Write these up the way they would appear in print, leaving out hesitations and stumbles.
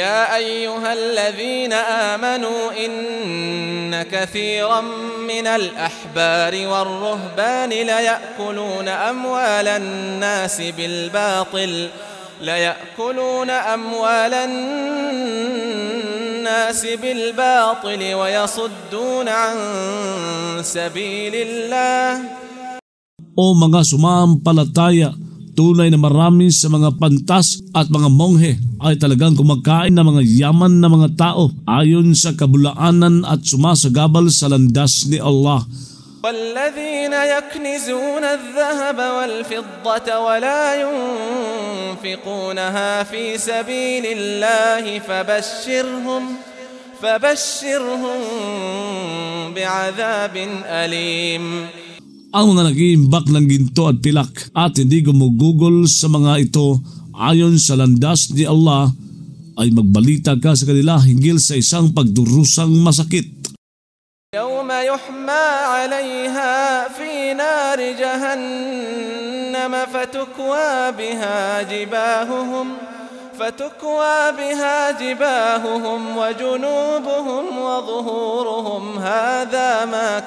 يا أيها الذين آمنوا إن كثيرا من الأحبار والرهبان ليأكلون أموال الناس بالباطل ويصدون عن سبيل الله. O mga sumampalataya, tunay na marami sa mga pantas at mga monghe ay talagang kumakain ng mga yaman na mga tao ayon sa kabulaanan at sumasagabal sa landas ni Allah. والذين يكنزون الذهب والفضة ولا ينفقونها في سبيل الله فبشرهم بعذاب أليم. Ang mga nag-iimbak ng ginto at pilak at hindi gumugugol sa mga ito ayon sa landas ni Allah ay magbalita ka sa kanila hinggil sa isang pagdurusang masakit. يوم يحمى عليها في نار جهنم فتكوى بها جباههم وجنوبهم وظهورهم هذا ما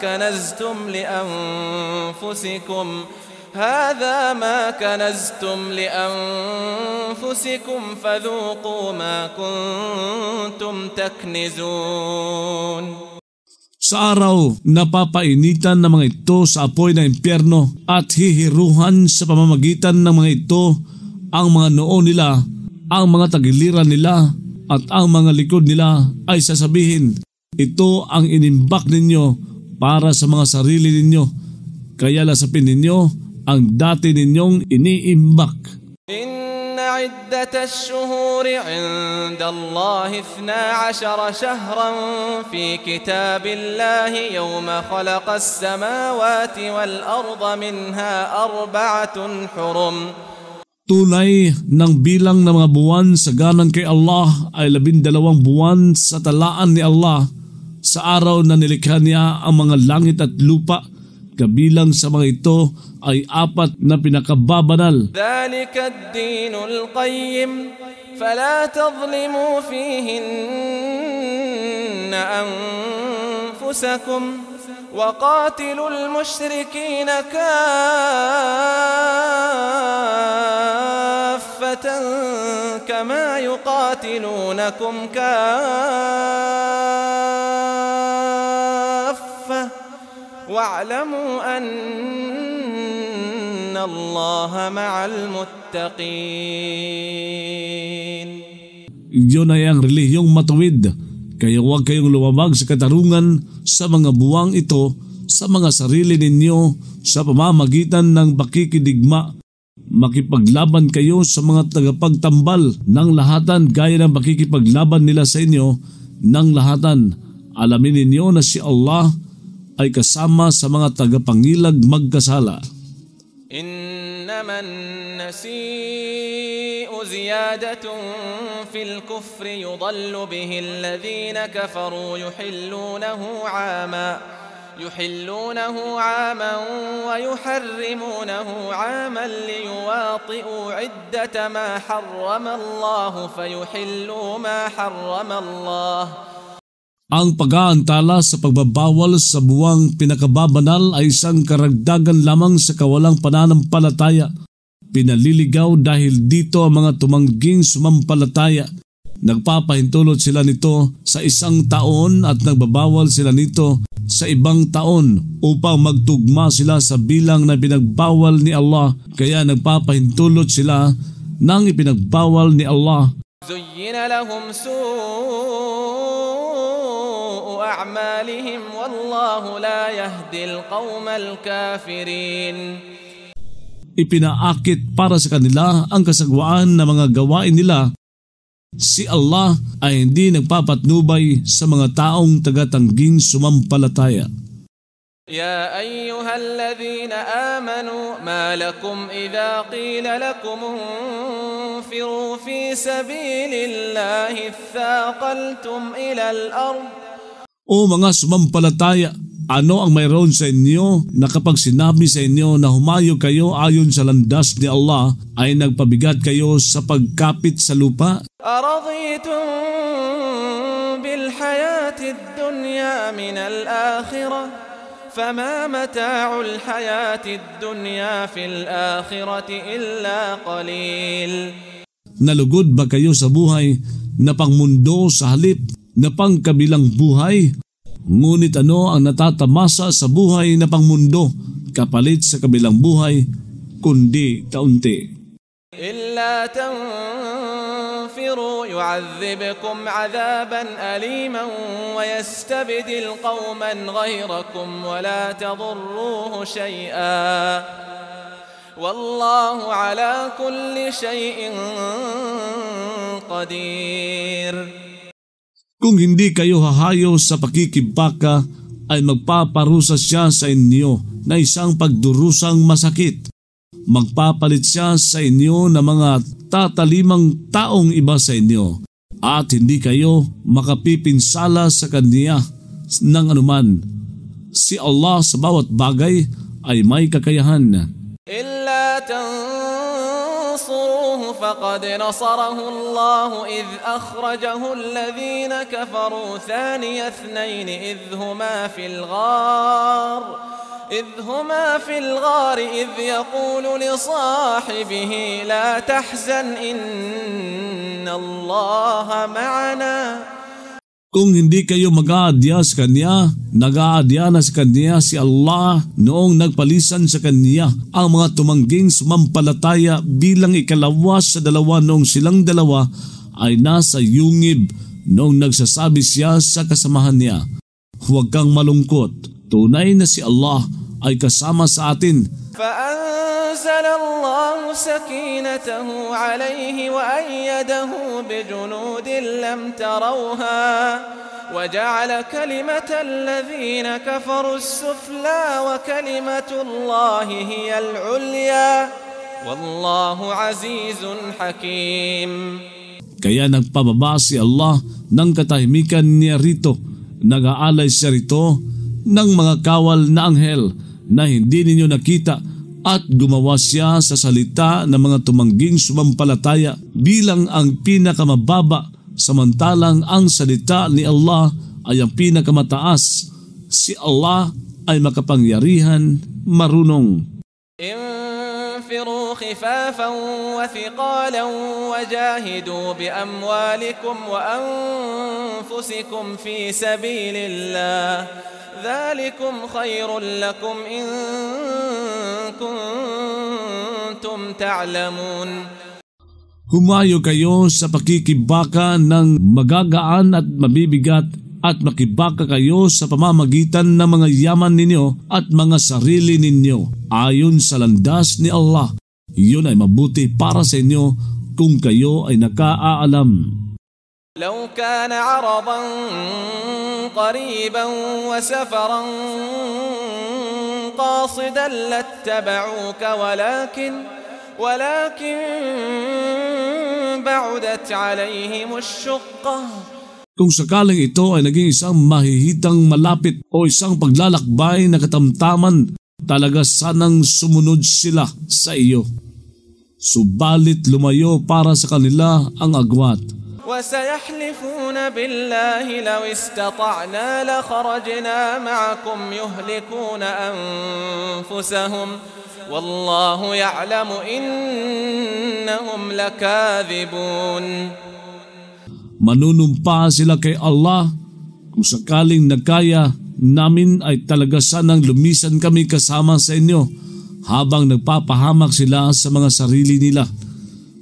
كنزتم لأنفسكم فذوقوا ما كنتم تكنزون. Sa araw, napapainitan ng mga ito sa apoy ng impyerno at hihiruhan sa pamamagitan ng mga ito ang mga noo nila, ang mga tagiliran nila at ang mga likod nila ay sasabihin, ito ang inimbak ninyo para sa mga sarili ninyo, kaya lasapin ninyo ang dati ninyong iniimbak. عدة الشهور عند الله 12 شهرا في كتاب الله يوم خلق السماوات والأرض منها 4 حرم. Tunay ng bilang ng mga buwan sa ganan kay Allah ay 12 buwan sa talaan ni Allah sa araw na nilikha niya ang mga langit at lupa. Kabilang sa mga ito ay 4 na pinakababanal. ذلك الدين القيم فلا تظلموا فيهن أنفسكم وقاتلوا المشركين كافة كما يقاتلونكم كافة واعلموا أن الله مع المتقين. Iyon ay ang relihiyong matuwid, kaya huwag kayong lumabag sa katarungan sa mga buwang ito sa mga sarili ninyo sa pamamagitan ng pakikidigma. Makipaglaban kayo sa mga tagapagtambal ng lahatan gaya ng pakikipaglaban nila sa inyo ng lahatan. Alamin ninyo na si Allah ay kasama sa mga tagapangilag magkasala. إنما النسيء زيادة في الكفر يضل به الذين كفروا يحلونه عاما ويحرمونه عاما ليواطئوا عدة ما حرم الله فيحلوا ما حرم الله. Ang pag-aantala sa pagbabawal sa buwang pinakababanal ay isang karagdagan lamang sa kawalang pananampalataya. Pinaliligaw dahil dito ang mga tumangging sumampalataya. Nagpapahintulot sila nito sa 1 taon at nagbabawal sila nito sa ibang taon upang magtugma sila sa bilang na pinagbawal ni Allah. Kaya nagpapahintulot sila ng ipinagbawal ni Allah. زين لهم أعمالهم والله لا يهدي القوم الكافرين. Ipinaakit para sa kanila ang kasagwaan ng mga gawain nila. Si Allah ay hindi nagpapatnubay sa mga taong tagatangging sumampalataya. يا أيها الذين آمنوا ما لكم إذا قيل لكم انفروا في سبيل الله اثاقلتم إلى الأرض. O mga sumampalataya, Ano ang mayroon sa inyo na kapag sinabi sa inyo na humayo kayo ayon sa landas ni Allah ay nagpabigat kayo sa pagkapit sa lupa? أرضيتم بالحياة الدنيا من الآخرة فما متاع الحياة الدنيا في الآخرة إلا قليل. Nalugod ba kayo sa buhay na pangmundo sa halip na pangkabilang buhay? Ngunit ano ang natatamasa sa buhay na pangmundo kapalit sa kabilang buhay kundi kaunti? إلا تنفروا يعذبكم عذابا أليما ويستبدل قوما غيركم ولا تضروه شيئا والله على كل شيء قدير. Kung hindi kayo hahayo sa pakikibaka ay magpaparusa siya sa inyo na isang pagdurusang masakit. Magpapalit siya sa inyo ng mga tatalimang taong iba sa inyo at hindi kayo makapipinsala sa kanya ng anuman. Si Allah sa bawat bagay ay may kakayahan. إلا تنصروه فقد نصره الله إذ أخرجه الذين كفروا ثاني اثنين إذ هما في الغار إذ يقول لصاحبه لا تحزن إن الله معنا. Kung hindi kayo mag-aadya sa Kanya, nag-aadya na sa Kanya si Allah noong nagpalisan sa Kanya ang mga tumangging sumampalataya bilang ikalawa sa dalawa noong silang dalawa ay nasa yungib noong nagsasabi siya sa kasamahan niya. Huwag kang malungkot, tunay na si Allah ay kasama sa atin. فأنزل الله سكينته عليه وأيده بجنود لم تروها وجعل كلمة الذين كفروا السفلى وكلمة الله هي العليا والله عزيز حكيم. Kaya nagpababa si Allah ng katahimikan niya rito. Nag-aalay siya rito ng mga kawal na anghel na hindi ninyo nakita at gumawa siya sa salita ng mga tumangging sumampalataya bilang ang pinakamababa samantalang ang salita ni Allah ay ang pinakamataas. Si Allah ay makapangyarihan, marunong. انفروا خفافا وثقالا وجاهدوا بأموالكم وأنفسكم في سبيل الله ذلكم خير لكم إن كنتم تعلمون. Humayo kayo sa pakikibaka ng magagaan at mabibigat at makibaka kayo sa pamamagitan ng mga yaman ninyo at mga sarili ninyo ayon sa landas ni Allah. Yun ay mabuti para sa inyo kung kayo ay nakaaalam. لو كان عرضا قريبا وسفرا قاصدا لاتبعوك ولكن بعدت عليهم الشقة. Kung sakaling ito ay naging isang mahihitang malapit o isang paglalakbay na katamtaman, talaga sanang sumunod sila sa iyo. Subalit lumayo para sa kanila ang agwat. وسيحلفون بالله لو استطعنا لخرجنا معكم يهلكون أنفسهم والله يعلم إنهم لكاذبون. Manunumpa sila kay Allah, kung sakaling nagkaya namin ay talaga sanang lumisan kami kasama sa inyo habang nagpapahamak sila sa mga sarili nila.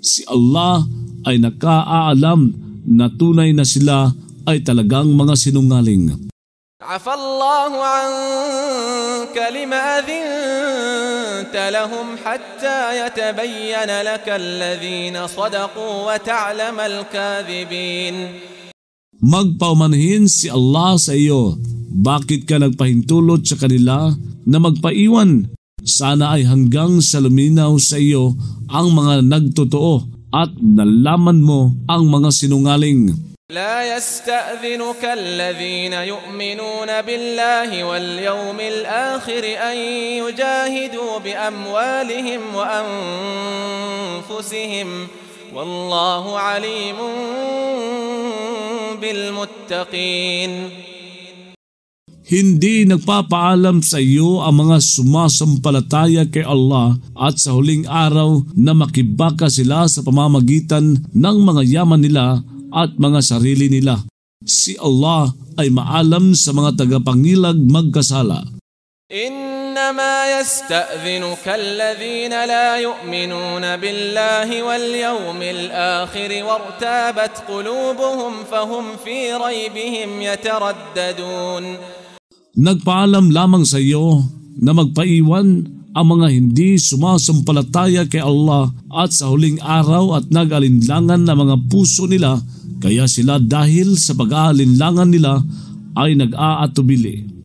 Si Allah ay nakaalam na tunay na sila ay talagang mga sinungaling. عفى الله عنك لما أذنت لهم حتى يتبين لك الذين صدقوا وتعلم الكاذبين. Magpaumanhin si Allah sa iyo. Bakit ka nagpahintulot sa kanila na magpaiwan? Sana ay hanggang sa luminaw sa iyo ang mga nagtotoo at nalaman mo ang mga sinungaling. لا يستأذنك الذين يؤمنون بالله واليوم الآخر أن يجاهدوا بأموالهم وأنفسهم والله عليم بالمتقين. Hindi nagpapaalam sa iyo ang mga sumasampalataya kay Allah at sa huling araw na makibaka sila sa pamamagitan ng mga yaman nila at mga sarili nila. Si Allah ay maalam sa mga tagapangilag magkasala. إنما يستأذنك الذين لا يؤمنون بالله واليوم الآخر وارتابت قلوبهم فهم في ريبهم يترددون. Nagpaalam lamang sa iyo na magpaiwan ang mga hindi sumasampalataya kay Allah at sa huling araw at nag-alinlangan na mga puso nila, kaya sila dahil sa pag-aalinlangan nila ay nag-aatubili.